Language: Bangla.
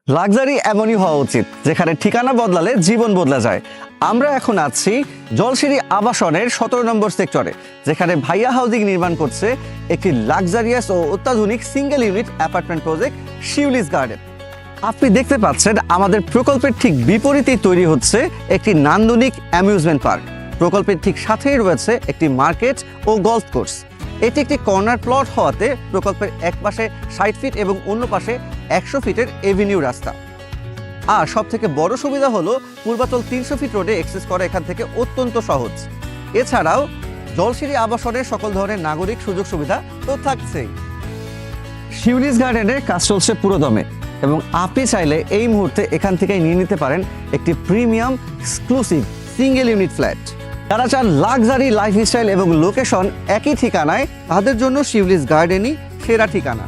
লাক্সারি এমনই হওয়া উচিত যেখানে ঠিকানা বদলালে জীবন বদলা যায়। আমরা এখন আছি জলসিঁড়ি আবাসনের 17 নম্বর সেক্টরে, যেখানে ভাইয়া হাউজিং নির্মাণ করছে একটি লাক্সারিয়াস ও অত্যাধুনিক single unit apartment project Shiuli's garden. আপনি দেখতে পাচ্ছেন আমাদের প্রকল্পের ঠিক বিপরীতেই তৈরি হচ্ছে একটি নান্দনিক অ্যামিউজমেন্ট পার্ক। প্রকল্পের ঠিক সাথেই রয়েছে একটি মার্কেট ও গলফ কোর্স। এটি একটি কর্নার প্লট হওয়াতে প্রকল্পের এক পাশে 60 ফিট এবং অন্য পাশে 100 ফিটের এভিনিউ রাস্তা। আর সব থেকে বড় সুবিধা হলো পূর্বাচল 300 ফিট রোডে অ্যাক্সেস করা এখান থেকে অত্যন্ত সহজ। এছাড়াও জলসিঁড়ি আবাসনের সকল ধরনের নাগরিক সুযোগ সুবিধা তো থাকছেই। শিউলিস গার্ডেনের কাজ চলছে পুরোদমে এবং আপনি চাইলে এই মুহূর্তে এখান থেকেই নিয়ে নিতে পারেন একটি premium exclusive single unit flat. যারা চান লাক্সারি লাইফস্টাইল এবং লোকেশন একই ঠিকানায়, তাদের জন্য শিউলিস গার্ডেনই সেরা ঠিকানা।